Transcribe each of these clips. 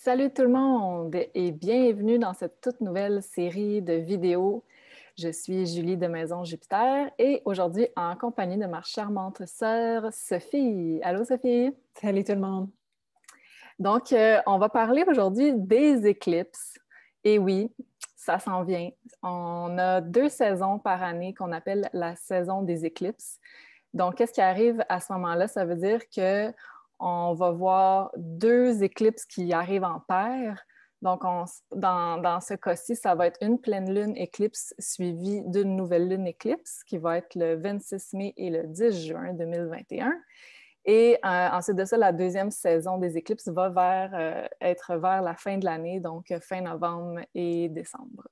Salut tout le monde et bienvenue dans cette toute nouvelle série de vidéos. Je suis Julie de Maison Jupiter et aujourd'hui en compagnie de ma charmante sœur Sophie. Allô Sophie? Salut tout le monde. Donc, on va parler aujourd'hui des éclipses. Et oui, ça s'en vient. On a 2 saisons par année qu'on appelle la saison des éclipses. Donc, qu'est-ce qui arrive à ce moment-là? Ça veut dire que on va voir 2 éclipses qui arrivent en paire. Donc, dans ce cas-ci, ça va être une pleine lune éclipse suivie d'une nouvelle lune éclipse qui va être le 26 mai et le 10 juin 2021. Et ensuite de ça, la deuxième saison des éclipses va être vers la fin de l'année, donc fin novembre et décembre.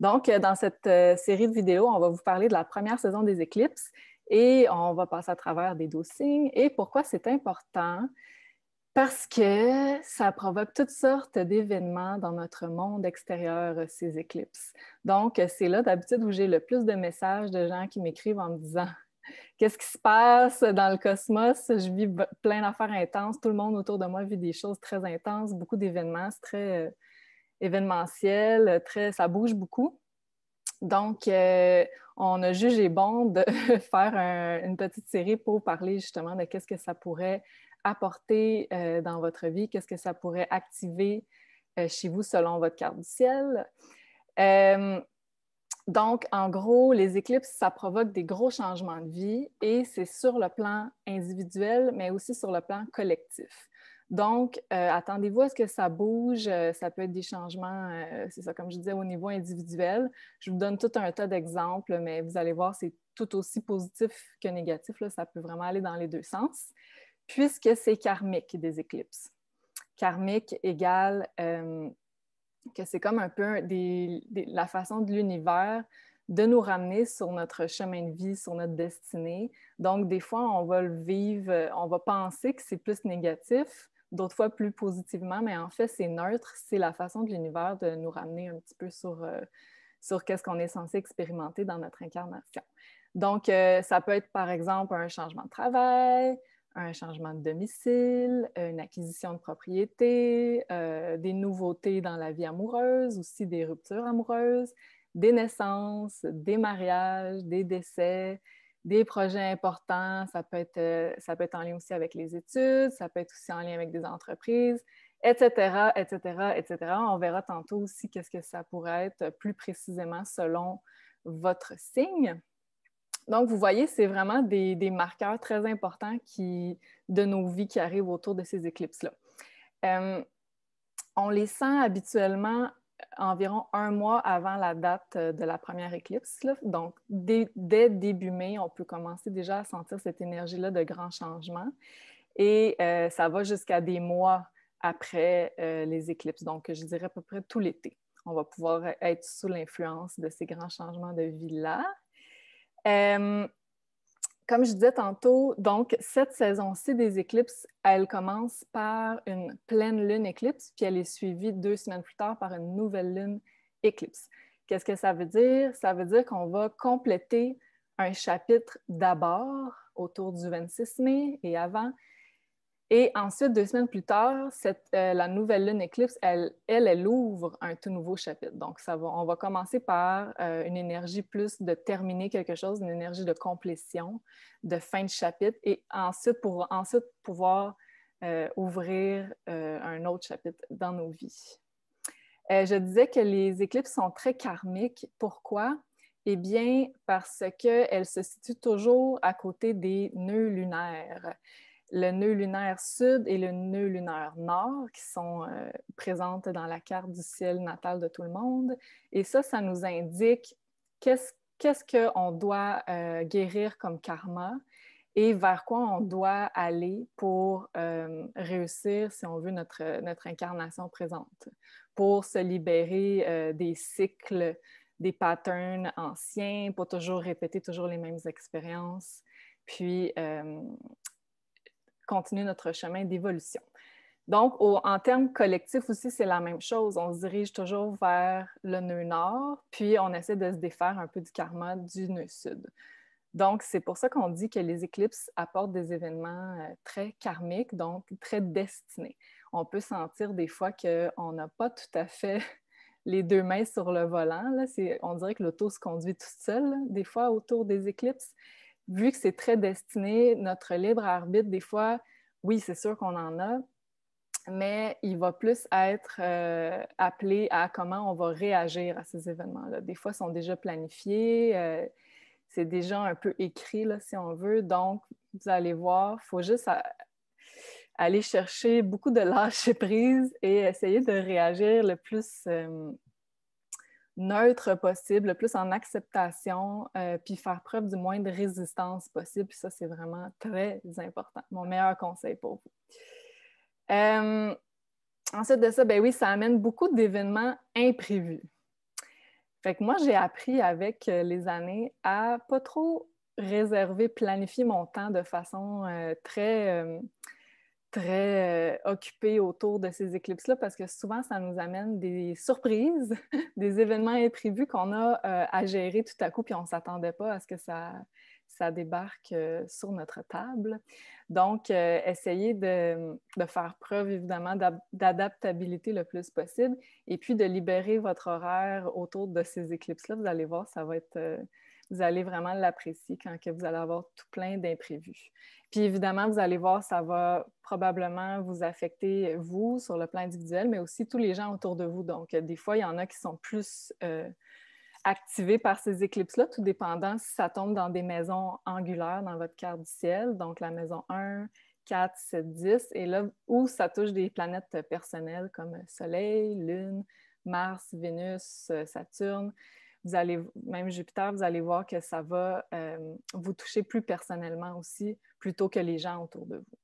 Donc, dans cette série de vidéos, on va vous parler de la première saison des éclipses et on va passer à travers des 12 signes. Et pourquoi c'est important? Parce que ça provoque toutes sortes d'événements dans notre monde extérieur, ces éclipses. Donc, c'est là d'habitude où j'ai le plus de messages de gens qui m'écrivent en me disant qu'est-ce qui se passe dans le cosmos? Je vis plein d'affaires intenses. Tout le monde autour de moi vit des choses très intenses, beaucoup d'événements. C'est très événementiel, ça bouge beaucoup. Donc, on a jugé bon de faire une petite série pour parler justement de qu'est-ce que ça pourrait apporter dans votre vie, qu'est-ce que ça pourrait activer chez vous selon votre carte du ciel. Donc, en gros, les éclipses, ça provoque des gros changements de vie et c'est sur le plan individuel, mais aussi sur le plan collectif. Donc, attendez-vous à ce que ça bouge. Ça peut être des changements, c'est ça, comme je disais, au niveau individuel. Je vous donne tout un tas d'exemples, mais vous allez voir, c'est tout aussi positif que négatif. Là. Ça peut vraiment aller dans les deux sens, puisque c'est karmique des éclipses. Karmique égale que c'est comme un peu la façon de l'univers de nous ramener sur notre chemin de vie, sur notre destinée. Donc, des fois, on va le vivre, on va penser que c'est plus négatif, d'autres fois plus positivement, mais en fait, c'est neutre. C'est la façon de l'univers de nous ramener un petit peu sur qu'est-ce qu'on est censé expérimenter dans notre incarnation. Donc, ça peut être, par exemple, un changement de travail, un changement de domicile, une acquisition de propriété, des nouveautés dans la vie amoureuse, aussi des ruptures amoureuses, des naissances, des mariages, des décès, des projets importants. Ça peut être en lien aussi avec les études, ça peut être aussi en lien avec des entreprises, etc., etc., etc. On verra tantôt aussi qu'est-ce que ça pourrait être plus précisément selon votre signe. Donc, vous voyez, c'est vraiment des marqueurs très importants de nos vies qui arrivent autour de ces éclipses-là. On les sent habituellement environ un mois avant la date de la première éclipse. Là. Donc, dès début mai, on peut commencer déjà à sentir cette énergie-là de grand changement. Et ça va jusqu'à des mois après les éclipses. Donc, je dirais à peu près tout l'été. On va pouvoir être sous l'influence de ces grands changements de vie-là. Comme je disais tantôt, donc cette saison-ci des éclipses, elle commence par une pleine lune éclipse, puis elle est suivie 2 semaines plus tard par une nouvelle lune éclipse. Qu'est-ce que ça veut dire? Ça veut dire qu'on va compléter un chapitre d'abord autour du 26 mai et avant, et ensuite, 2 semaines plus tard, la nouvelle lune éclipse, elle ouvre un tout nouveau chapitre. Donc, on va commencer par une énergie plus de terminer quelque chose, une énergie de complétion, de fin de chapitre, et ensuite pouvoir ouvrir un autre chapitre dans nos vies. Je disais que les éclipses sont très karmiques. Pourquoi? Eh bien, parce qu'elles se situent toujours à côté des nœuds lunaires. Le nœud lunaire sud et le nœud lunaire nord qui sont présentes dans la carte du ciel natal de tout le monde. Et ça nous indique qu'est-ce qu'on doit guérir comme karma et vers quoi on doit aller pour réussir, si on veut, notre incarnation présente, pour se libérer des cycles, des patterns anciens, pour toujours répéter toujours les mêmes expériences, puis continuer notre chemin d'évolution. Donc, en termes collectifs aussi, c'est la même chose. On se dirige toujours vers le nœud nord, puis on essaie de se défaire un peu du karma du nœud sud. Donc, c'est pour ça qu'on dit que les éclipses apportent des événements très karmiques, donc très destinés. on peut sentir des fois qu'on n'a pas tout à fait les deux mains sur le volant. Là. On dirait que l'auto se conduit toute seule, là, des fois, autour des éclipses. Vu que c'est très destiné, notre libre arbitre, des fois, oui, c'est sûr qu'on en a, mais il va plus être appelé à comment on va réagir à ces événements-là. Des fois, ils sont déjà planifiés, c'est déjà un peu écrit, là, si on veut. Donc, vous allez voir, il faut juste aller chercher beaucoup de lâcher-prise et essayer de réagir le plus neutre possible, le plus en acceptation, puis faire preuve du moins de résistance possible. Puis ça, c'est vraiment très important. Mon meilleur conseil pour vous. Ensuite de ça, ben oui, ça amène beaucoup d'événements imprévus. Fait que moi, j'ai appris avec les années à pas trop réserver, planifier mon temps de façon très occupée autour de ces éclipses-là parce que souvent, ça nous amène des surprises, des événements imprévus qu'on a à gérer tout à coup, puis on ne s'attendait pas à ce que ça débarque sur notre table. Donc, essayez de faire preuve, évidemment, d'adaptabilité le plus possible et puis de libérer votre horaire autour de ces éclipses-là. Vous allez voir, ça va être... vous allez vraiment l'apprécier quand que vous allez avoir tout plein d'imprévus. Puis évidemment, vous allez voir, ça va probablement vous affecter, vous, sur le plan individuel, mais aussi tous les gens autour de vous. Donc, des fois, il y en a qui sont plus activés par ces éclipses-là, tout dépendant si ça tombe dans des maisons angulaires dans votre carte du ciel, donc la maison 1, 4, 7, 10, et là où ça touche des planètes personnelles comme Soleil, Lune, Mars, Vénus, Saturne. Vous allez, même Jupiter, vous allez voir que ça va vous toucher plus personnellement aussi, plutôt que les gens autour de vous.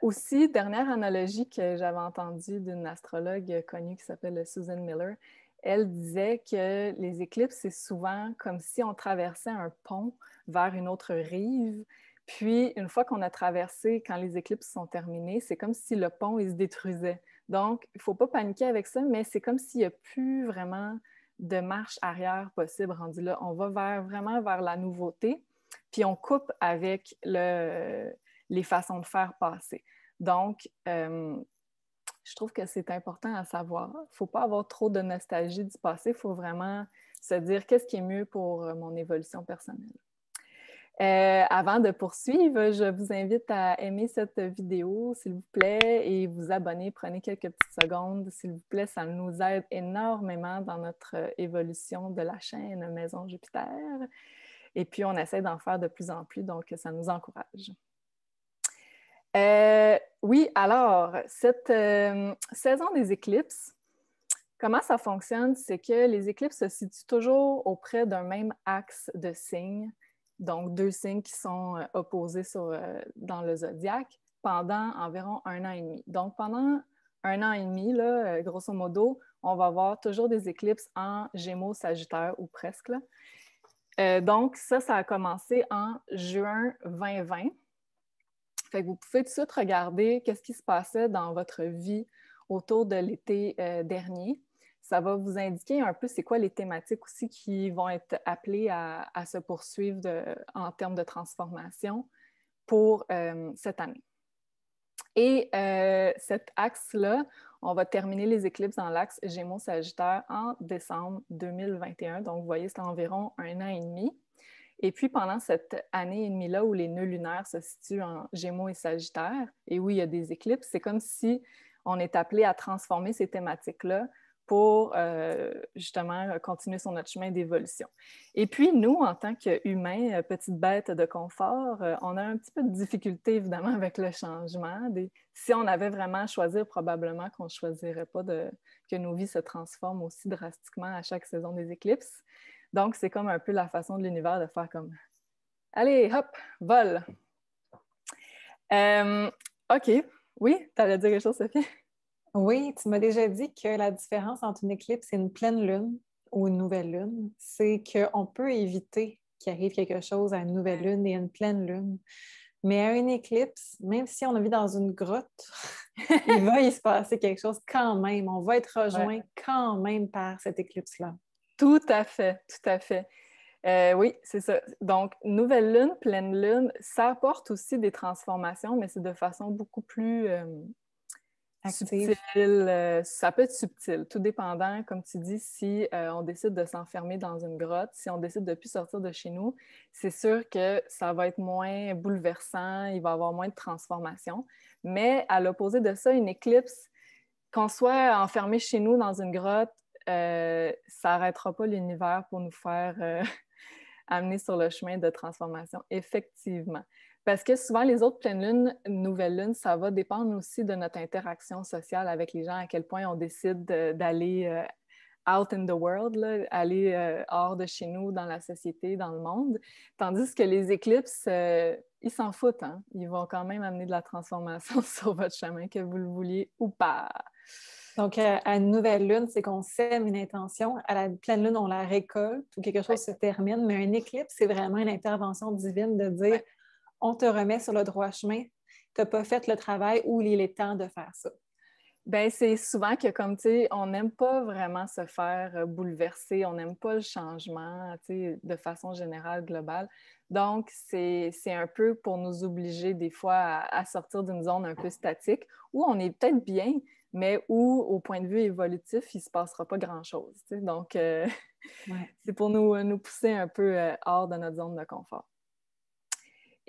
Aussi, dernière analogie que j'avais entendue d'une astrologue connue qui s'appelle Susan Miller, elle disait que les éclipses, c'est souvent comme si on traversait un pont vers une autre rive. Puis, une fois qu'on a traversé, quand les éclipses sont terminées, c'est comme si le pont, il se détruisait. Donc, il ne faut pas paniquer avec ça, mais c'est comme s'il n'y a plus vraiment de marche arrière possible rendu là. On va vraiment vers la nouveauté, puis on coupe avec les façons de faire passées. Donc, je trouve que c'est important à savoir. Il ne faut pas avoir trop de nostalgie du passé. Il faut vraiment se dire qu'est-ce qui est mieux pour mon évolution personnelle. Avant de poursuivre, je vous invite à aimer cette vidéo, s'il vous plaît, et vous abonner. Prenez quelques petites secondes, s'il vous plaît. Ça nous aide énormément dans notre évolution de la chaîne Maison Jupiter. Et puis, on essaie d'en faire de plus en plus, donc ça nous encourage. Oui, alors, cette saison des éclipses, comment ça fonctionne? C'est que les éclipses se situent toujours auprès d'un même axe de signes, donc 2 signes qui sont opposés dans le zodiaque pendant environ 1 an et demi. Donc, pendant 1 an et demi, là, grosso modo, on va avoir toujours des éclipses en Gémeaux, Sagittaire ou presque. Donc, ça a commencé en juin 2020. Fait que vous pouvez tout de suite regarder qu'est-ce qui se passait dans votre vie autour de l'été dernier. Ça va vous indiquer un peu c'est quoi les thématiques aussi qui vont être appelées à se poursuivre en termes de transformation pour cette année. Et cet axe-là, on va terminer les éclipses dans l'axe Gémeaux-Sagittaire en décembre 2021. Donc, vous voyez, c'est environ 1 an et demi. Et puis, pendant cette année et demie-là où les nœuds lunaires se situent en Gémeaux et Sagittaire, et où il y a des éclipses, c'est comme si on est appelé à transformer ces thématiques-là pour justement continuer sur notre chemin d'évolution. Et puis, nous, en tant qu'humains, petites bêtes de confort, on a un petit peu de difficulté, évidemment, avec le changement. Si on avait vraiment à choisir, probablement qu'on ne choisirait pas que nos vies se transforment aussi drastiquement à chaque saison des éclipses. Donc, c'est comme un peu la façon de l'univers de faire comme « Allez, hop, vol! » OK. Oui, tu allais dire quelque chose, Sophie? Oui, tu m'as déjà dit que la différence entre une éclipse et une pleine lune ou une nouvelle lune, c'est qu'on peut éviter qu'il arrive quelque chose à une nouvelle lune et à une pleine lune. Mais à une éclipse, même si on vit dans une grotte, il va y se passer quelque chose quand même. On va être rejoint quand même par cette éclipse-là. Tout à fait, tout à fait. Oui, c'est ça. Donc, nouvelle lune, pleine lune, ça apporte aussi des transformations, mais c'est de façon beaucoup plus subtile. Active. Ça peut être subtil, tout dépendant, comme tu dis, si on décide de s'enfermer dans une grotte, si on décide de ne plus sortir de chez nous, c'est sûr que ça va être moins bouleversant, il va y avoir moins de transformations. Mais à l'opposé de ça, une éclipse, qu'on soit enfermé chez nous dans une grotte, ça n'arrêtera pas l'univers pour nous faire amener sur le chemin de transformation, effectivement. Parce que souvent, les autres pleines lunes, nouvelles lunes, ça va dépendre aussi de notre interaction sociale avec les gens, à quel point on décide d'aller out in the world, là, aller hors de chez nous, dans la société, dans le monde. Tandis que les éclipses, ils s'en foutent, hein? Ils vont quand même amener de la transformation sur votre chemin, que vous le vouliez ou pas. Donc, à une nouvelle lune, c'est qu'on sème une intention. À la pleine lune, on la récolte ou quelque chose se termine. Mais un éclipse, c'est vraiment une intervention divine de dire on te remet sur le droit chemin. Tu n'as pas fait le travail ou il est temps de faire ça. Bien, c'est souvent que, comme tu sais, on n'aime pas vraiment se faire bouleverser, on n'aime pas le changement, tu sais, de façon générale, globale. Donc, c'est un peu pour nous obliger des fois à sortir d'une zone un peu statique où on est peut-être bien, mais où, au point de vue évolutif, il ne se passera pas grand-chose. Tu sais. Donc, c'est pour nous pousser un peu hors de notre zone de confort.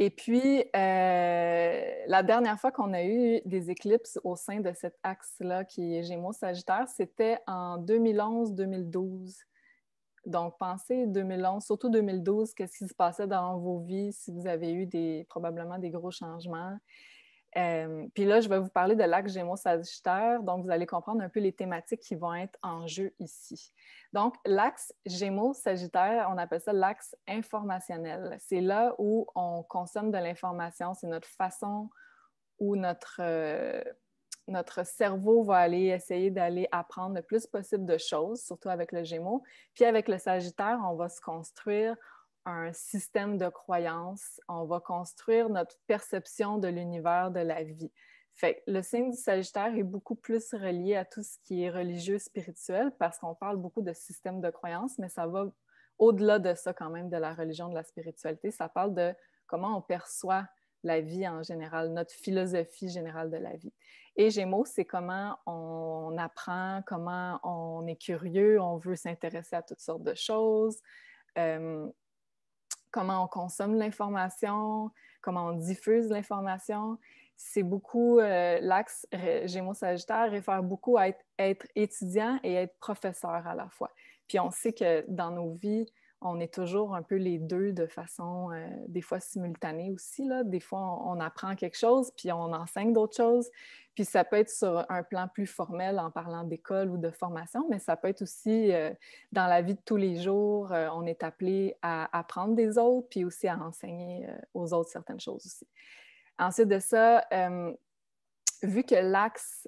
Et puis, la dernière fois qu'on a eu des éclipses au sein de cet axe-là qui est Gémeaux-Sagittaire, c'était en 2011-2012. Donc, pensez 2011, surtout 2012, qu'est-ce qui se passait dans vos vies, si vous avez eu probablement des gros changements. Puis là, je vais vous parler de l'axe Gémeaux-Sagittaire, donc vous allez comprendre un peu les thématiques qui vont être en jeu ici. Donc, l'axe Gémeaux-Sagittaire, on appelle ça l'axe informationnel. C'est là où on consomme de l'information, c'est notre façon où notre cerveau va aller essayer d'aller apprendre le plus possible de choses, surtout avec le Gémeaux. Puis avec le Sagittaire, on va se construire un système de croyances, on va construire notre perception de l'univers, de la vie. Fait que le signe du Sagittaire est beaucoup plus relié à tout ce qui est religieux, spirituel, parce qu'on parle beaucoup de système de croyances, mais ça va au-delà de ça quand même, de la religion, de la spiritualité. Ça parle de comment on perçoit la vie en général, notre philosophie générale de la vie. Et Gémeaux, c'est comment on apprend, comment on est curieux, on veut s'intéresser à toutes sortes de choses. Comment on consomme l'information, comment on diffuse l'information. C'est beaucoup, l'axe Gémeaux-Sagittaire réfère beaucoup à être étudiant et être professeur à la fois. Puis on sait que dans nos vies, on est toujours un peu les deux de façon des fois simultanée aussi. Là. Des fois, on apprend quelque chose, puis on enseigne d'autres choses. Puis ça peut être sur un plan plus formel en parlant d'école ou de formation, mais ça peut être aussi dans la vie de tous les jours, on est appelé à apprendre des autres, puis aussi à enseigner aux autres certaines choses aussi. Ensuite de ça, vu que l'axe,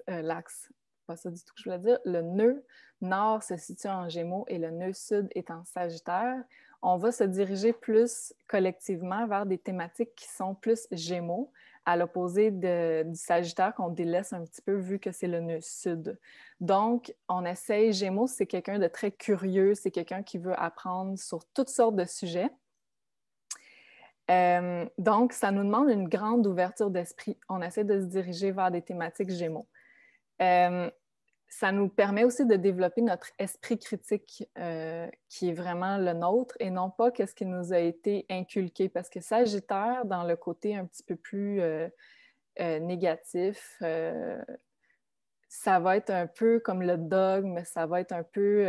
pas ça du tout que je voulais dire, le nœud nord se situe en Gémeaux et le nœud sud est en Sagittaire, on va se diriger plus collectivement vers des thématiques qui sont plus Gémeaux, à l'opposé du Sagittaire qu'on délaisse un petit peu vu que c'est le nœud sud. Donc, on essaye, Gémeaux, c'est quelqu'un de très curieux, c'est quelqu'un qui veut apprendre sur toutes sortes de sujets. Donc, ça nous demande une grande ouverture d'esprit. On essaie de se diriger vers des thématiques Gémeaux. Ça nous permet aussi de développer notre esprit critique qui est vraiment le nôtre et non pas ce qui nous a été inculqué. Parce que Sagittaire, dans le côté un petit peu plus négatif, ça va être un peu comme le dogme, ça va être un peu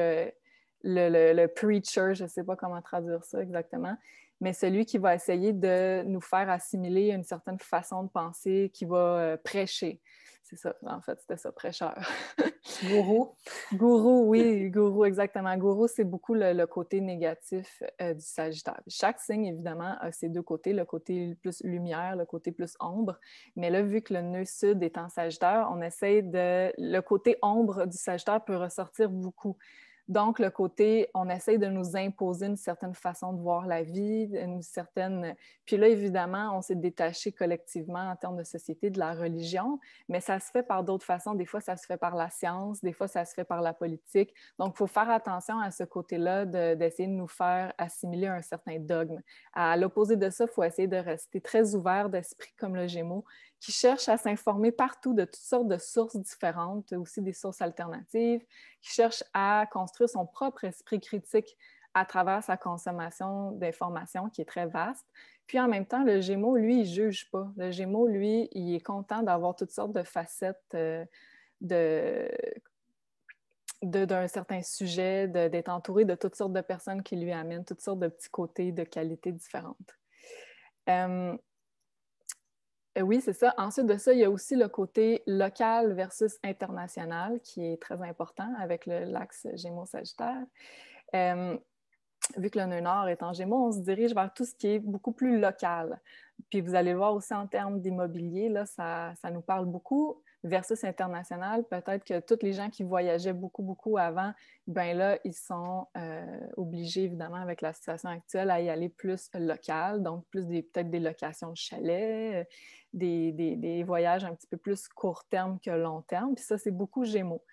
le preacher, je ne sais pas comment traduire ça exactement, mais celui qui va essayer de nous faire assimiler une certaine façon de penser, qui va prêcher. C'est ça, en fait, c'était ça, prêcheur. Gourou. Gourou, oui, gourou, exactement. Gourou, c'est beaucoup le côté négatif du Sagittaire. Chaque signe, évidemment, a ses deux côtés, le côté plus lumière, le côté plus ombre. Mais là, vu que le nœud sud est en Sagittaire, on essaie de... Le côté ombre du Sagittaire peut ressortir beaucoup. Donc, le côté, on essaye de nous imposer une certaine façon de voir la vie, une certaine... Puis là, évidemment, on s'est détaché collectivement en termes de société de la religion, mais ça se fait par d'autres façons. Des fois, ça se fait par la science, des fois, ça se fait par la politique. Donc, il faut faire attention à ce côté-là d'essayer de nous faire assimiler un certain dogme. À l'opposé de ça, il faut essayer de rester très ouvert d'esprit comme le Gémeaux, qui cherche à s'informer partout de toutes sortes de sources différentes, aussi des sources alternatives, qui cherche à construire son propre esprit critique à travers sa consommation d'informations qui est très vaste. Puis en même temps, le Gémeaux, lui, il ne juge pas. Le Gémeaux, lui, il est content d'avoir toutes sortes de facettes d'un certain sujet, d'être entouré de toutes sortes de personnes qui lui amènent toutes sortes de petits côtés de qualités différentes. Oui, c'est ça. Ensuite de ça, il y a aussi le côté local versus international qui est très important avec l'axe Gémeaux-Sagittaire. Vu que le nœud nord est en Gémeaux, on se dirige vers tout ce qui est beaucoup plus local. Puis vous allez voir aussi en termes d'immobilier, là, ça nous parle beaucoup. Versus international, peut-être que tous les gens qui voyageaient beaucoup avant, ben là, ils sont obligés, évidemment, avec la situation actuelle, à y aller plus local, donc plus peut-être des locations de chalets, des voyages un petit peu plus court terme que long terme. Puis ça, c'est beaucoup Gémeaux.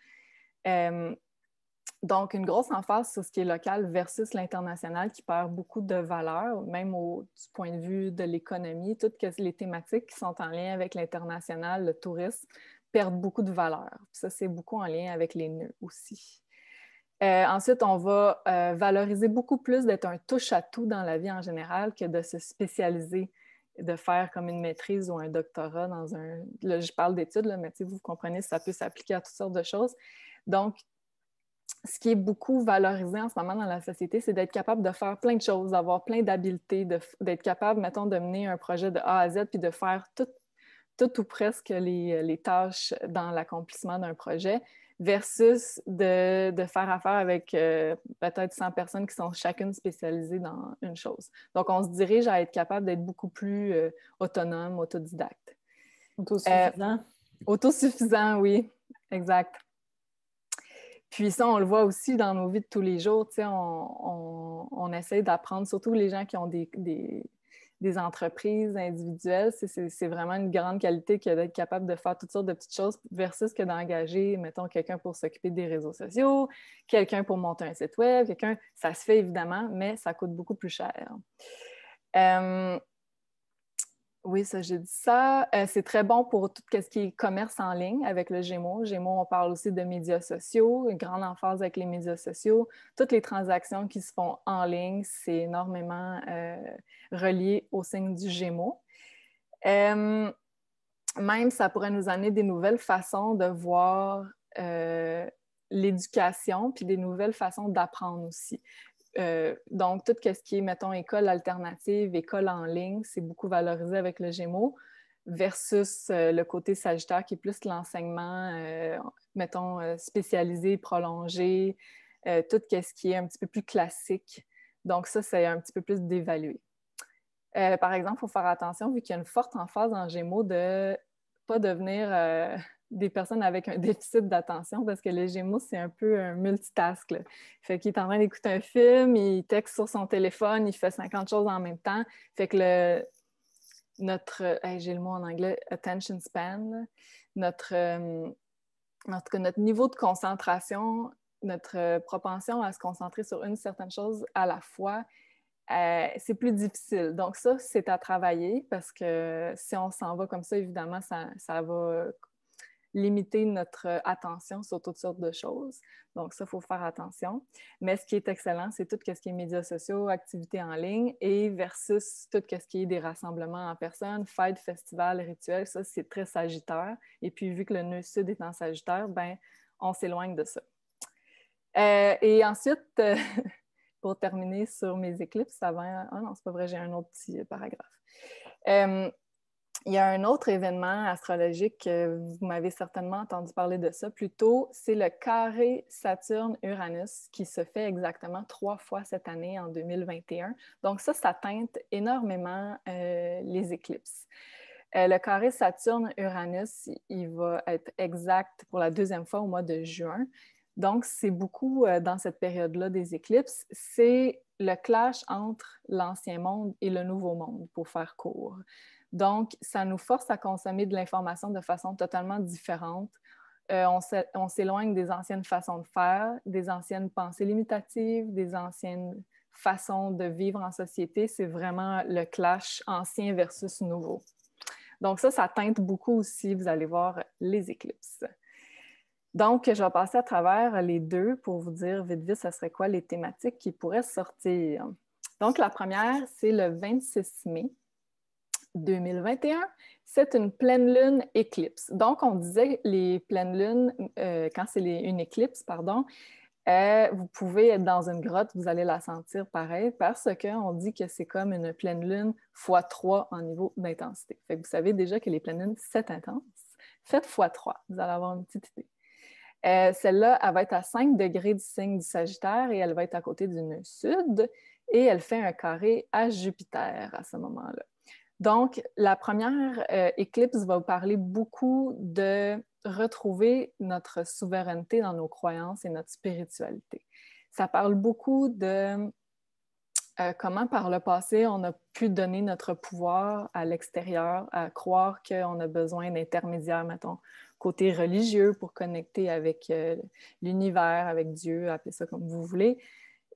Donc, une grosse emphase sur ce qui est local versus l'international qui perd beaucoup de valeur, même du point de vue de l'économie. Toutes les thématiques qui sont en lien avec l'international, le tourisme, perdent beaucoup de valeur. Ça, c'est beaucoup en lien avec les nœuds aussi. Ensuite, on va valoriser beaucoup plus d'être un touche-à-tout dans la vie en général que de se spécialiser, de faire comme une maîtrise ou un doctorat dans un... Là, je parle d'études, là, mais vous comprenez, ça peut s'appliquer à toutes sortes de choses. Donc, ce qui est beaucoup valorisé en ce moment dans la société, c'est d'être capable de faire plein de choses, d'avoir plein d'habiletés, d'être capable, mettons, de mener un projet de A à Z, puis de faire tout ou presque les tâches dans l'accomplissement d'un projet, versus de faire affaire avec peut-être 100 personnes qui sont chacune spécialisées dans une chose. Donc, on se dirige à être capable d'être beaucoup plus autonome, autodidacte. Autosuffisant. Autosuffisant, oui, exact. Puis ça, on le voit aussi dans nos vies de tous les jours. On essaie d'apprendre, surtout les gens qui ont des entreprises individuelles. C'est vraiment une grande qualité que d'être capable de faire toutes sortes de petites choses versus que d'engager, mettons, quelqu'un pour s'occuper des réseaux sociaux, quelqu'un pour monter un site web, ça se fait évidemment, mais ça coûte beaucoup plus cher. Oui, ça, j'ai dit ça. C'est très bon pour tout ce qui est commerce en ligne avec le Gémeaux. Gémeaux, on parle aussi de médias sociaux, une grande emphase avec les médias sociaux. Toutes les transactions qui se font en ligne, c'est énormément relié au signe du Gémeaux. Même, ça pourrait nous amener des nouvelles façons de voir l'éducation, puis des nouvelles façons d'apprendre aussi. Donc, tout ce qui est, mettons, école alternative, école en ligne, c'est beaucoup valorisé avec le Gémeaux versus le côté Sagittaire qui est plus l'enseignement, mettons, spécialisé, prolongé, tout ce qui est un petit peu plus classique. Donc, ça, c'est un petit peu plus dévalué. Par exemple, il faut faire attention, vu qu'il y a une forte emphase en Gémeaux de ne pas devenir des personnes avec un déficit d'attention, parce que les Gémeaux, c'est un peu un multitask. Là. Fait qu'il est en train d'écouter un film, il texte sur son téléphone, il fait 50 choses en même temps. Fait que j'ai le mot en anglais, attention span, en tout cas, notre niveau de concentration, notre propension à se concentrer sur une certaine chose à la fois, c'est plus difficile. Donc ça, c'est à travailler parce que si on s'en va comme ça, évidemment, ça va limiter notre attention sur toutes sortes de choses. Donc ça, il faut faire attention. Mais ce qui est excellent, c'est tout ce qui est médias sociaux, activités en ligne et versus tout ce qui est des rassemblements en personne, fêtes, festivals, rituels. Ça, c'est très sagittaire. Et puis, vu que le nœud sud est en sagittaire, ben, on s'éloigne de ça. Et ensuite, pour terminer sur mes éclipses avant... Ah non, c'est pas vrai, j'ai un autre petit paragraphe. Il y a un autre événement astrologique, vous m'avez certainement entendu parler de ça plus tôt, c'est le carré Saturne-Uranus qui se fait exactement 3 fois cette année en 2021. Donc ça teinte énormément les éclipses. Le carré Saturne-Uranus, il va être exact pour la 2e fois au mois de juin. Donc, c'est beaucoup dans cette période-là des éclipses, c'est le clash entre l'ancien monde et le nouveau monde, pour faire court. Donc, ça nous force à consommer de l'information de façon totalement différente. On s'éloigne des anciennes façons de faire, des anciennes pensées limitatives, des anciennes façons de vivre en société. C'est vraiment le clash ancien versus nouveau. Donc ça teinte beaucoup aussi, vous allez voir, les éclipses. Donc, je vais passer à travers les deux pour vous dire vite, vite, ce serait quoi les thématiques qui pourraient sortir. Donc, la première, c'est le 26 mai 2021. C'est une pleine lune éclipse. Donc, on disait les pleines lunes, quand c'est une éclipse, pardon, vous pouvez être dans une grotte, vous allez la sentir pareil, parce qu'on dit que c'est comme une pleine lune fois 3 en niveau d'intensité. Fait que vous savez déjà que les pleines lunes, c'est intense. Faites fois 3, vous allez avoir une petite idée. Celle-là, elle va être à 5 degrés du signe du Sagittaire et elle va être à côté du nœud sud et elle fait un carré à Jupiter à ce moment-là. Donc, la première éclipse va vous parler beaucoup de retrouver notre souveraineté dans nos croyances et notre spiritualité. Ça parle beaucoup de comment par le passé, on a pu donner notre pouvoir à l'extérieur, à croire qu'on a besoin d'intermédiaires, mettons, côté religieux pour connecter avec l'univers, avec Dieu, appelez ça comme vous voulez.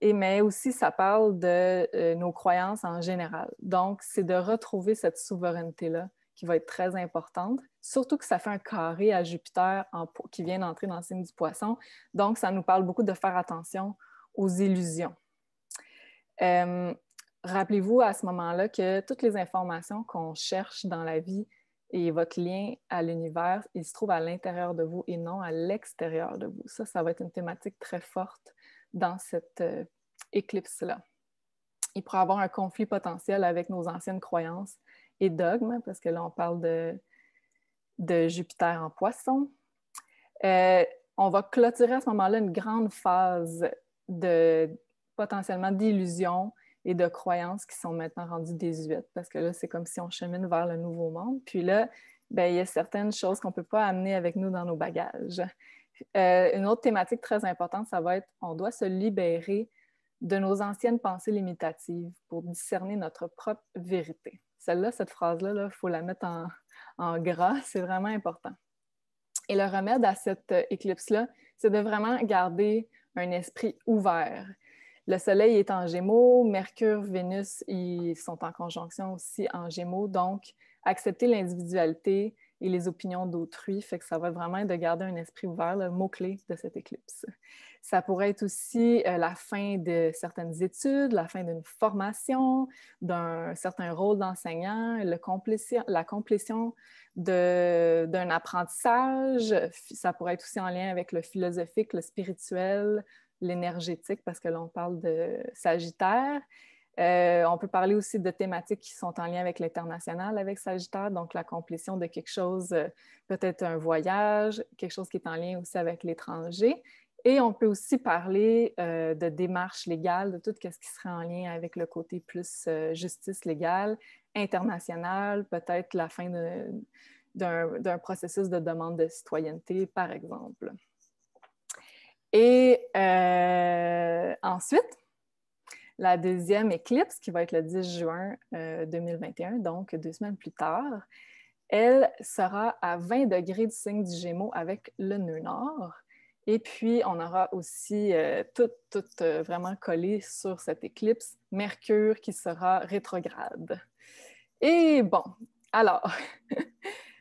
Mais aussi, ça parle de nos croyances en général. Donc, c'est de retrouver cette souveraineté-là qui va être très importante, surtout que ça fait un carré à Jupiter qui vient d'entrer dans le signe du Poisson. Donc, ça nous parle beaucoup de faire attention aux illusions. Rappelez-vous à ce moment-là que toutes les informations qu'on cherche dans la vie et votre lien à l'univers, il se trouve à l'intérieur de vous et non à l'extérieur de vous. Ça va être une thématique très forte dans cette éclipse-là. Il pourrait y avoir un conflit potentiel avec nos anciennes croyances et dogmes, parce que là, on parle de Jupiter en Poisson. On va clôturer à ce moment-là une grande phase potentiellement d'illusions et de croyances qui sont maintenant rendues désuètes, parce que là, c'est comme si on chemine vers le nouveau monde. Puis là, bien, il y a certaines choses qu'on ne peut pas amener avec nous dans nos bagages. Une autre thématique très importante, ça va être on doit se libérer de nos anciennes pensées limitatives pour discerner notre propre vérité. Celle-là, cette phrase-là, il faut la mettre en gras, c'est vraiment important. Et le remède à cette éclipse-là, c'est de vraiment garder un esprit ouvert. Le Soleil est en Gémeaux, Mercure, Vénus, ils sont en conjonction aussi en Gémeaux, donc accepter l'individualité et les opinions d'autrui, fait que ça va vraiment être de garder un esprit ouvert, le mot-clé de cette éclipse. Ça pourrait être aussi la fin de certaines études, la fin d'une formation, d'un certain rôle d'enseignant, la complétion d'un apprentissage. Ça pourrait être aussi en lien avec le philosophique, le spirituel, l'énergétique, parce que là, on parle de Sagittaire. On peut parler aussi de thématiques qui sont en lien avec l'international, avec Sagittaire, donc la complétion de quelque chose, peut-être un voyage, quelque chose qui est en lien aussi avec l'étranger. Et on peut aussi parler de démarches légales, de tout ce qui serait en lien avec le côté plus justice légale, internationale, peut-être la fin d'un processus de demande de citoyenneté, par exemple. Et ensuite, la deuxième éclipse, qui va être le 10 juin 2021, donc 2 semaines plus tard, elle sera à 20 degrés du signe du Gémeaux avec le nœud nord. Et puis, on aura aussi tout vraiment collé sur cette éclipse, Mercure qui sera rétrograde. Et bon, alors,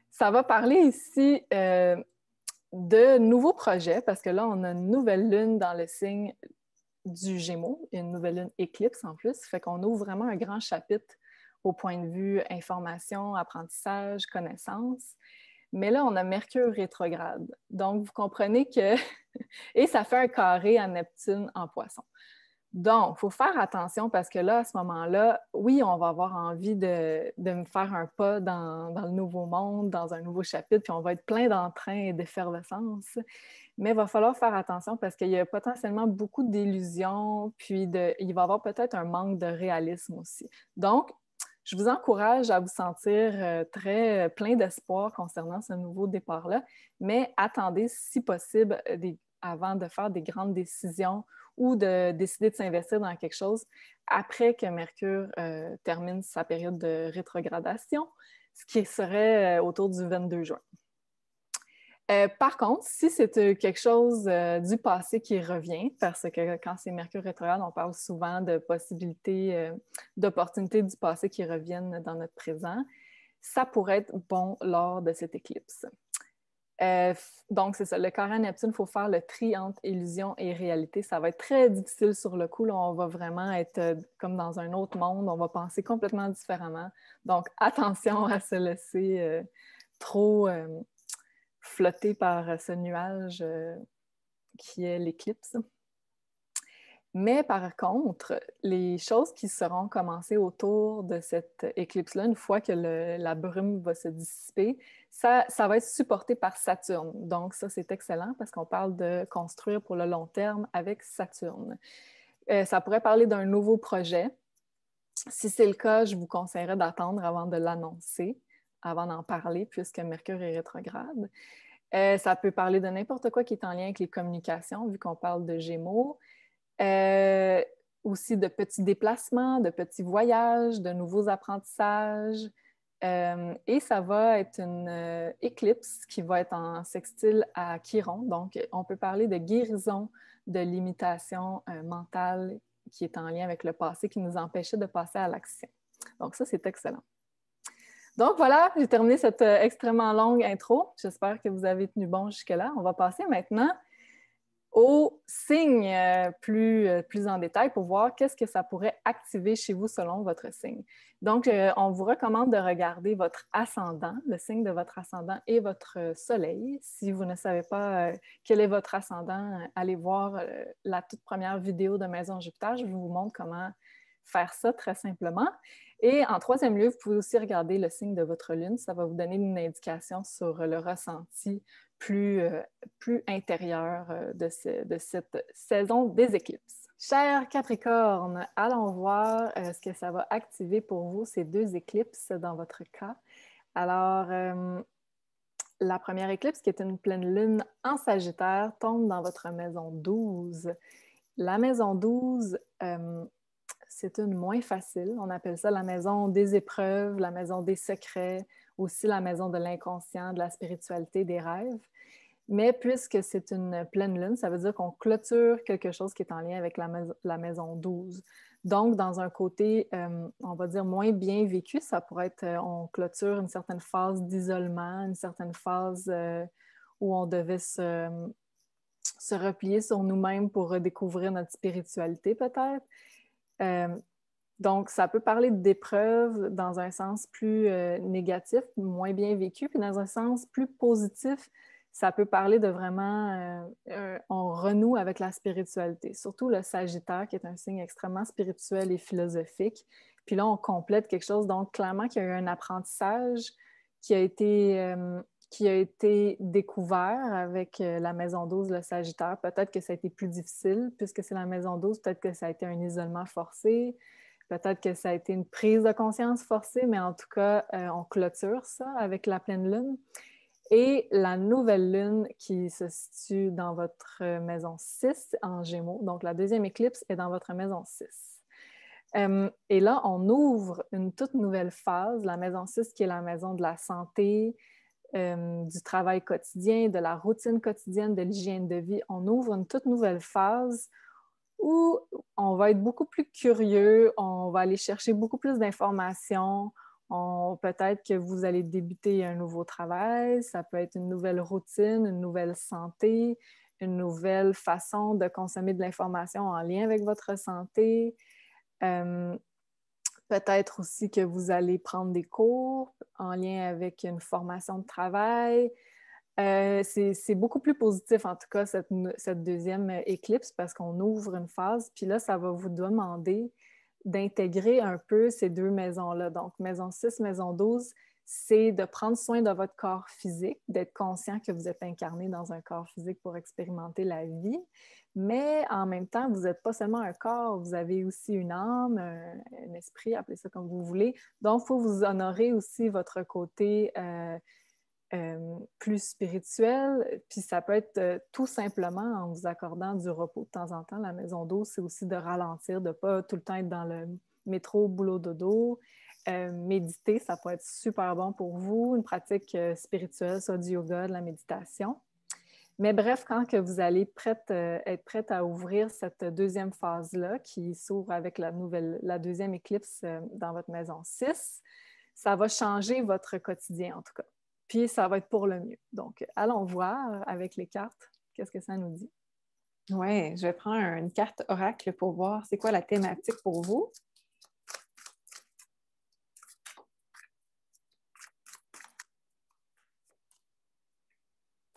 ça va parler ici de nouveaux projets, parce que là, on a une nouvelle lune dans le signe du Gémeaux, une nouvelle lune éclipse en plus, fait qu'on ouvre vraiment un grand chapitre au point de vue information, apprentissage, connaissance. Mais là, on a Mercure rétrograde. Donc, vous comprenez que... Et ça fait un carré à Neptune en Poisson. Donc, il faut faire attention parce que là, à ce moment-là, oui, on va avoir envie de me faire un pas dans le nouveau monde, dans un nouveau chapitre, puis on va être plein d'entrain et d'effervescence. Mais il va falloir faire attention parce qu'il y a potentiellement beaucoup d'illusions, puis il va y avoir peut-être un manque de réalisme aussi. Donc, je vous encourage à vous sentir plein d'espoir concernant ce nouveau départ-là, mais attendez, si possible, avant de faire des grandes décisions ou de décider de s'investir dans quelque chose après que Mercure termine sa période de rétrogradation, ce qui serait autour du 22 juin. Par contre, si c'est quelque chose du passé qui revient, parce que quand c'est Mercure rétrograde, on parle souvent de possibilités, d'opportunités du passé qui reviennent dans notre présent, ça pourrait être bon lors de cette éclipse. Donc, c'est ça, le carré à Neptune, il faut faire le tri entre illusion et réalité. Ça va être très difficile sur le coup. Là, on va vraiment être comme dans un autre monde. On va penser complètement différemment. Donc, attention à se laisser trop flotter par ce nuage qui est l'éclipse. Mais par contre, les choses qui seront commencées autour de cette éclipse-là, une fois que la brume va se dissiper, ça va être supporté par Saturne. Donc ça, c'est excellent parce qu'on parle de construire pour le long terme avec Saturne. Ça pourrait parler d'un nouveau projet. Si c'est le cas, je vous conseillerais d'attendre avant de l'annoncer, avant d'en parler, puisque Mercure est rétrograde. Ça peut parler de n'importe quoi qui est en lien avec les communications, vu qu'on parle de Gémeaux. Aussi de petits déplacements, de petits voyages, de nouveaux apprentissages. Et ça va être une éclipse qui va être en sextile à Chiron. Donc, on peut parler de guérison de limitation mentale qui est en lien avec le passé, qui nous empêchait de passer à l'action. Donc, ça, c'est excellent. Donc, voilà, j'ai terminé cette extrêmement longue intro. J'espère que vous avez tenu bon jusque-là. On va passer maintenant aux signes plus en détail pour voir qu'est-ce que ça pourrait activer chez vous selon votre signe. Donc, on vous recommande de regarder votre ascendant, le signe de votre ascendant et votre soleil. Si vous ne savez pas quel est votre ascendant, allez voir la toute première vidéo de Maison Jupiter. Je vous montre comment faire ça très simplement. Et en troisième lieu, vous pouvez aussi regarder le signe de votre lune. Ça va vous donner une indication sur le ressenti plus intérieur de cette saison des éclipses. Chers Capricorne, allons voir ce que ça va activer pour vous, ces deux éclipses dans votre cas. Alors, la première éclipse, qui est une pleine lune en Sagittaire, tombe dans votre maison 12. La maison 12, c'est une moins facile. On appelle ça la maison des épreuves, la maison des secrets, aussi la maison de l'inconscient, de la spiritualité, des rêves. Mais puisque c'est une pleine lune, ça veut dire qu'on clôture quelque chose qui est en lien avec la maison 12. Donc, dans un côté, on va dire, moins bien vécu, ça pourrait être, on clôture une certaine phase d'isolement, une certaine phase où on devait se replier sur nous-mêmes pour redécouvrir notre spiritualité, peut-être. Donc, ça peut parler d'épreuves dans un sens plus négatif, moins bien vécu, puis dans un sens plus positif, ça peut parler de vraiment, on renoue avec la spiritualité, surtout le Sagittaire, qui est un signe extrêmement spirituel et philosophique. Puis là, on complète quelque chose, donc clairement qu'il y a eu un apprentissage qui a été découvert avec la maison 12, le Sagittaire. Peut-être que ça a été plus difficile, puisque c'est la maison 12, peut-être que ça a été un isolement forcé, peut-être que ça a été une prise de conscience forcée, mais en tout cas, on clôture ça avec la pleine lune. Et la nouvelle lune qui se situe dans votre maison 6 en Gémeaux, donc la deuxième éclipse est dans votre maison 6. Et là, on ouvre une toute nouvelle phase, la maison 6 qui est la maison de la santé, du travail quotidien, de la routine quotidienne, de l'hygiène de vie. On ouvre une toute nouvelle phase où on va être beaucoup plus curieux, on va aller chercher beaucoup plus d'informations. Peut-être que vous allez débuter un nouveau travail, ça peut être une nouvelle routine, une nouvelle santé, une nouvelle façon de consommer de l'information en lien avec votre santé. Peut-être aussi que vous allez prendre des cours en lien avec une formation de travail. C'est beaucoup plus positif, en tout cas, cette deuxième éclipse, parce qu'on ouvre une phase, puis là, ça va vous demander d'intégrer un peu ces deux maisons-là. Donc, maison 6, maison 12, c'est de prendre soin de votre corps physique, d'être conscient que vous êtes incarné dans un corps physique pour expérimenter la vie, mais en même temps, vous n'êtes pas seulement un corps, vous avez aussi une âme, un esprit, appelez ça comme vous voulez. Donc, il faut vous honorer aussi votre côté plus spirituel. Puis ça peut être tout simplement en vous accordant du repos de temps en temps. La maison d'eau, c'est aussi de ralentir, de ne pas tout le temps être dans le métro, boulot, dodo. Méditer, ça peut être super bon pour vous. Une pratique spirituelle, soit du yoga, de la méditation. Mais bref, quand que vous allez être prête à ouvrir cette deuxième phase-là qui s'ouvre avec la deuxième éclipse dans votre maison 6, ça va changer votre quotidien en tout cas. Puis ça va être pour le mieux. Donc, allons voir avec les cartes, qu'est-ce que ça nous dit. Oui, je vais prendre une carte oracle pour voir c'est quoi la thématique pour vous.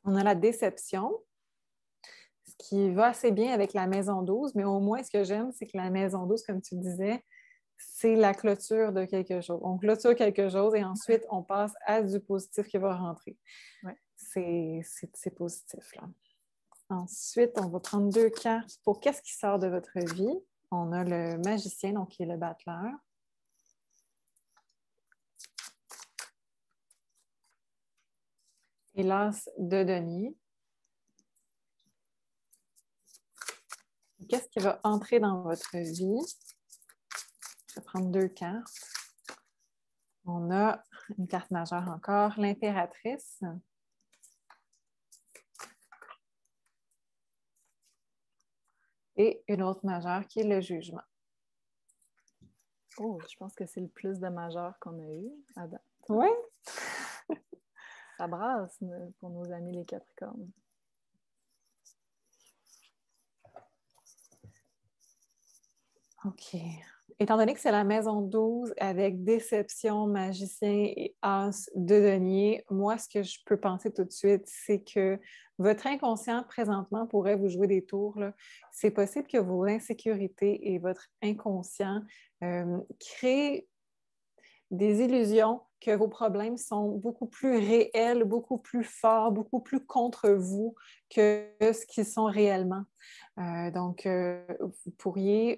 On a la déception, ce qui va assez bien avec la maison 12, mais au moins, ce que j'aime, c'est que la maison 12, comme tu disais, c'est la clôture de quelque chose. On clôture quelque chose et ensuite, on passe à du positif qui va rentrer. Ouais. C'est positif, là. Ensuite, on va prendre 2 cartes pour qu'est-ce qui sort de votre vie. On a le magicien, donc qui est le battleur. Et l'as de denier. Qu'est-ce qui va entrer dans votre vie? Je vais prendre 2 cartes. On a une carte majeure encore, l'impératrice. Et une autre majeure qui est le jugement. Oh, je pense que c'est le plus de majeurs qu'on a eu à date. Oui. Ça brasse pour nos amis les Capricornes. OK. Étant donné que c'est la maison 12 avec déception, magicien et as de denier, moi, ce que je peux penser tout de suite, c'est que votre inconscient présentement pourrait vous jouer des tours, là. C'est possible que vos insécurités et votre inconscient créent des illusions que vos problèmes sont beaucoup plus réels, beaucoup plus forts, beaucoup plus contre vous que ce qu'ils sont réellement. Donc, vous pourriez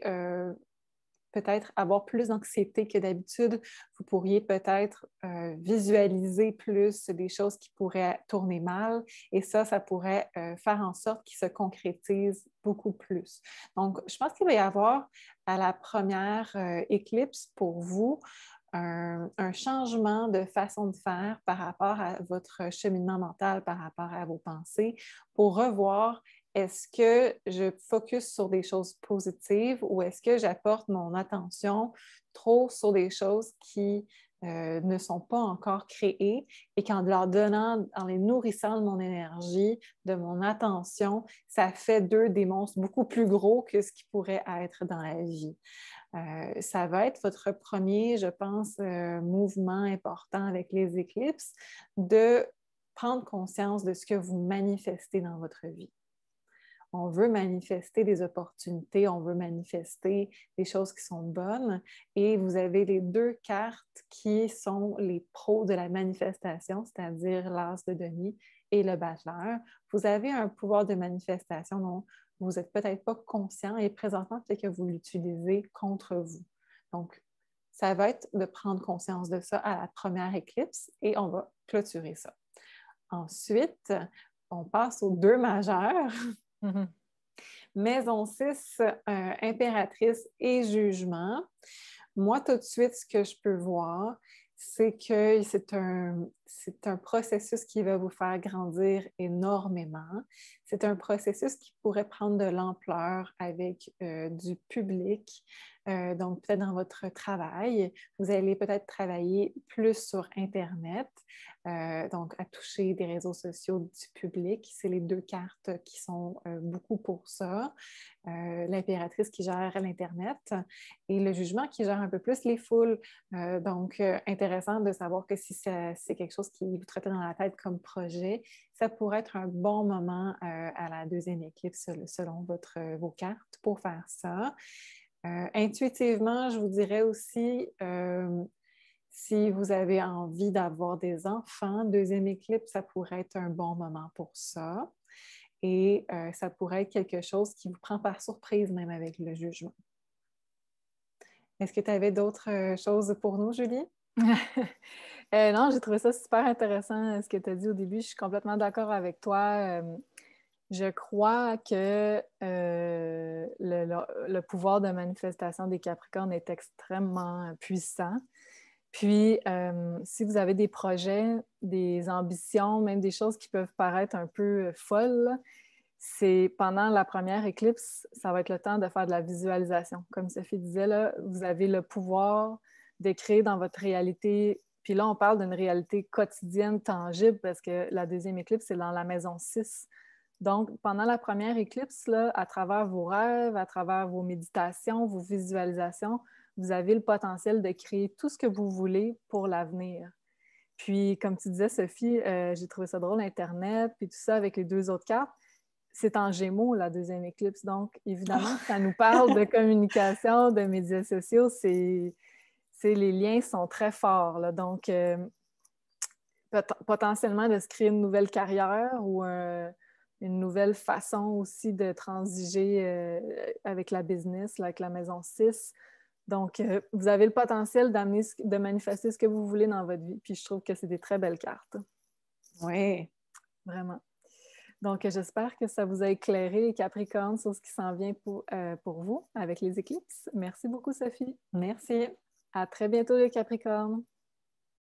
peut-être avoir plus d'anxiété que d'habitude. Vous pourriez peut-être visualiser plus des choses qui pourraient tourner mal et ça pourrait faire en sorte qu'ils se concrétisent beaucoup plus. Donc, je pense qu'il va y avoir à la première éclipse pour vous un changement de façon de faire par rapport à votre cheminement mental, par rapport à vos pensées, pour revoir est-ce que je focus sur des choses positives ou est-ce que j'apporte mon attention trop sur des choses qui ne sont pas encore créées et qu'en leur donnant, en les nourrissant de mon énergie, de mon attention, ça fait d'eux des monstres beaucoup plus gros que ce qui pourrait être dans la vie. Ça va être votre premier, je pense, mouvement important avec les éclipses, de prendre conscience de ce que vous manifestez dans votre vie. On veut manifester des opportunités, on veut manifester des choses qui sont bonnes. Et vous avez les 2 cartes qui sont les pros de la manifestation, c'est-à-dire l'as de denier et le battleur. Vous avez un pouvoir de manifestation dont vous n'êtes peut-être pas conscient et présentement, peut-être que vous l'utilisez contre vous. Donc, ça va être de prendre conscience de ça à la première éclipse et on va clôturer ça. Ensuite, on passe aux 2 majeurs. Maison 6, impératrice et jugement. Moi, tout de suite, ce que je peux voir, c'est que c'est un processus qui va vous faire grandir énormément. C'est un processus qui pourrait prendre de l'ampleur avec du public. Donc, peut-être dans votre travail, vous allez peut-être travailler plus sur Internet, donc à toucher des réseaux sociaux du public. C'est les 2 cartes qui sont beaucoup pour ça. L'impératrice qui gère l'Internet et le jugement qui gère un peu plus les foules. Donc, intéressant de savoir que si c'est quelque chose qui vous trottait dans la tête comme projet, ça pourrait être un bon moment à la deuxième éclipse selon vos cartes pour faire ça. Intuitivement, je vous dirais aussi, si vous avez envie d'avoir des enfants, deuxième éclipse, ça pourrait être un bon moment pour ça. Et ça pourrait être quelque chose qui vous prend par surprise même avec le jugement. Est-ce que tu avais d'autres choses pour nous, Julie? Non, j'ai trouvé ça super intéressant ce que tu as dit au début. Je suis complètement d'accord avec toi. Je crois que le pouvoir de manifestation des Capricornes est extrêmement puissant. Puis, si vous avez des projets, des ambitions, même des choses qui peuvent paraître un peu folles, là, c'est pendant la première éclipse, ça va être le temps de faire de la visualisation. Comme Sophie disait, là, vous avez le pouvoir de créer dans votre réalité. Puis là, on parle d'une réalité quotidienne, tangible, parce que la deuxième éclipse, c'est dans la maison 6. Donc, pendant la première éclipse, là, à travers vos rêves, à travers vos méditations, vos visualisations, vous avez le potentiel de créer tout ce que vous voulez pour l'avenir. Puis, comme tu disais, Sophie, j'ai trouvé ça drôle, Internet, puis tout ça avec les deux autres cartes. C'est en Gémeaux, la deuxième éclipse. Donc, évidemment, ça nous parle de communication, de médias sociaux. Les liens sont très forts, là. Donc, potentiellement de se créer une nouvelle carrière ou une nouvelle façon aussi de transiger avec la business, là, avec la maison 6. Donc, vous avez le potentiel de manifester ce que vous voulez dans votre vie. Puis, je trouve que c'est des très belles cartes. Oui. Vraiment. Donc, j'espère que ça vous a éclairé, les Capricornes, sur ce qui s'en vient pour vous avec les éclipses. Merci beaucoup, Sophie. Merci. À très bientôt, les Capricornes.